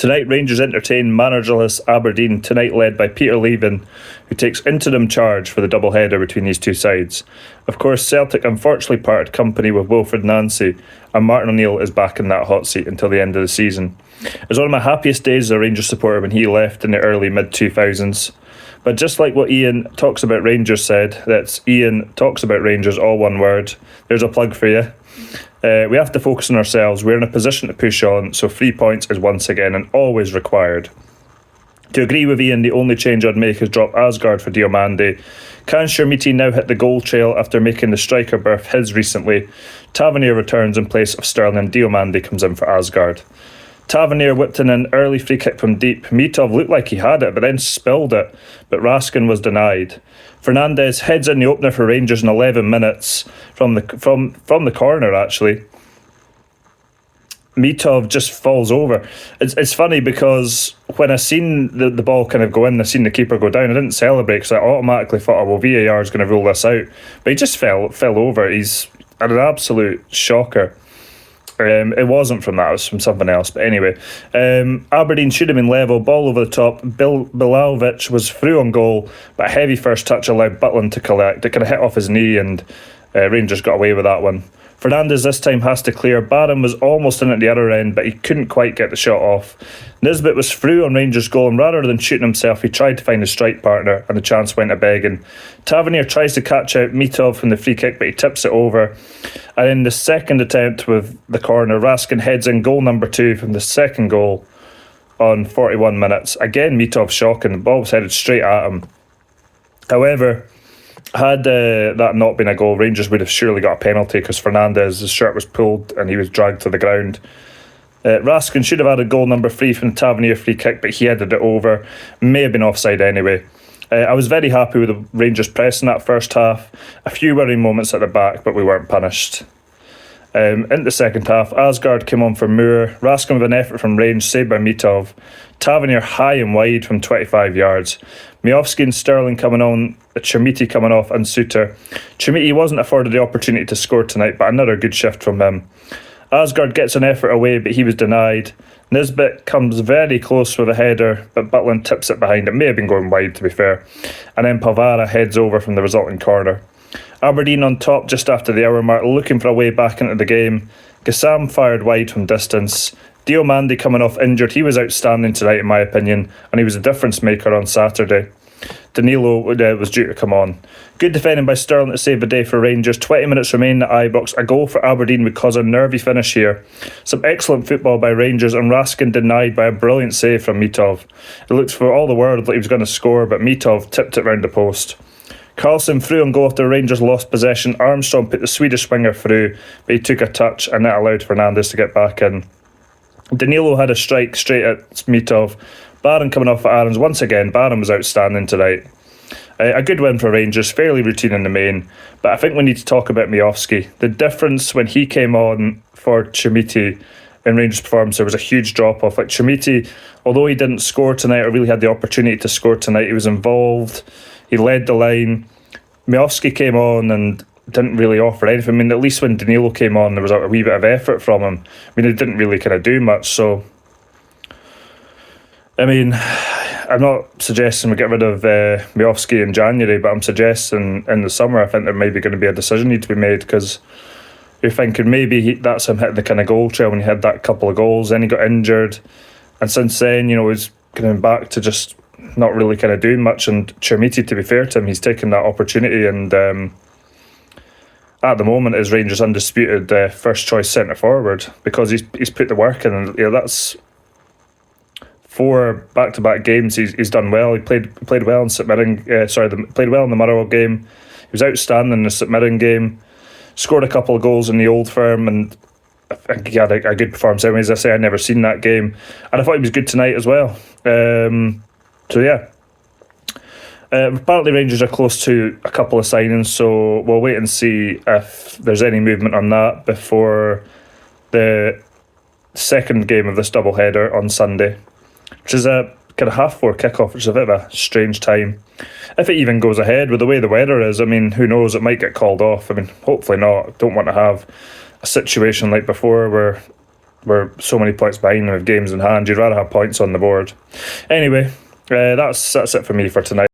Tonight, Rangers entertain managerless Aberdeen, tonight led by Peter Leven, who takes interim charge for the double-header between these two sides. Of course, Celtic unfortunately parted company with Wilfred Nancy, and Martin O'Neill is back in that hot seat until the end of the season. It was one of my happiest days as a Rangers supporter when he left in the early mid-2000s. But just like what Ian Talks About Rangers said, that's Ian Talks About Rangers, all one word. There's a plug for you. We have to focus on ourselves. We're in a position to push on, so 3 points is once again and always required. To agree with Ian, the only change I'd make is drop Asgard for Diomande. Can Shermiti now hit the goal trail after making the striker berth his recently? Tavernier returns in place of Sterling and Diomande comes in for Asgard. Tavernier whipped in an early free kick from deep. Mitov looked like he had it, but then spilled it, but Raskin was denied. Fernandez heads in the opener for Rangers in 11 minutes from the corner, actually. Mitov just falls over. It's funny because when I seen the ball kind of go in, I seen the keeper go down, I didn't celebrate because I automatically thought, oh, well, VAR is going to rule this out. But he just fell over. He's an absolute shocker. It wasn't from that, it was from something else. But anyway, Aberdeen should have been level, ball over the top. Bilalovic was through on goal, but a heavy first touch allowed Butland to collect. It kind of hit off his knee, and Rangers got away with that one. Fernandez this time has to clear. Barham was almost in at the other end, but he couldn't quite get the shot off. Nisbet was through on Rangers' goal, and rather than shooting himself, he tried to find a strike partner, and the chance went a begging. Tavernier tries to catch out Mitov from the free kick, but he tips it over. And in the second attempt with the corner, Raskin heads in goal number 2 from the second goal on 41 minutes. Again, Mitov shocking. The ball was headed straight at him. However, had that not been a goal, Rangers would have surely got a penalty because Fernandez's shirt was pulled and he was dragged to the ground. Raskin should have had a goal number 3 from the Tavernier free kick, but he headed it over. May have been offside anyway. I was very happy with the Rangers press in that first half. A few worrying moments at the back, but we weren't punished. In the second half, Asgard came on for Moore. Raskin with an effort from range, saved by Mitov. Tavernier high and wide from 25 yards. Miovski and Sterling coming on, Chermiti coming off, and Suter. Chermiti wasn't afforded the opportunity to score tonight, but another good shift from him. Asgard gets an effort away, but he was denied. Nisbet comes very close with a header, but Butland tips it behind. It may have been going wide, to be fair. And then Pavara heads over from the resulting corner. Aberdeen on top just after the hour mark, looking for a way back into the game. Gassam fired wide from distance. Diomande coming off injured. He was outstanding tonight, in my opinion, and he was a difference maker on Saturday. Danilo was due to come on. Good defending by Sterling to save the day for Rangers. 20 minutes remain in the Ibrox. A goal for Aberdeen would cause a nervy finish here. Some excellent football by Rangers, and Raskin denied by a brilliant save from Mitov. It looked for all the world like he was going to score, but Mitov tipped it round the post. Carlson threw on goal after Rangers lost possession. Armstrong put the Swedish winger through, but he took a touch and that allowed Fernandez to get back in. Danilo had a strike straight at Mitov. Barron coming off at Aarons. Once again, Barron was outstanding tonight. A good win for Rangers, fairly routine in the main, but I think we need to talk about Miovski. The difference when he came on for Chermiti in Rangers' performance, there was a huge drop-off. Like Chermiti, although he didn't score tonight or really had the opportunity to score tonight, he was involved, he led the line. Miovski came on and didn't really offer anything. I mean, at least when Danilo came on, there was a wee bit of effort from him. I mean, he didn't really kind of do much, so... I mean, I'm not suggesting we get rid of Miovski in January, but I'm suggesting in the summer I think there may be going to be a decision need to be made, because you're thinking maybe that's him hitting the kind of goal trail when he had that couple of goals, then he got injured, and since then, you know, he's coming back to just not really kind of doing much. And Chermiti, to be fair to him, he's taken that opportunity, and at the moment is Rangers' undisputed first choice centre forward, because he's put the work in, and you know, that's 4 back-to-back games he's done well. He played well in St Mirren. Played well in the Motherwell game. He was outstanding in the St Mirren game. Scored a couple of goals in the Old Firm, and I think he had a good performance. As I say, I'd never seen that game, and I thought he was good tonight as well. So yeah. Apparently Rangers are close to a couple of signings, so we'll wait and see if there's any movement on that before the second game of this double-header on Sunday, which is a kind of 4:30 kickoff, which is a bit of a strange time. If it even goes ahead with the way the weather is, I mean, who knows, it might get called off. I mean, hopefully not. Don't want to have a situation like before where we're so many points behind them with games in hand. You'd rather have points on the board. Anyway, that's it for me for tonight.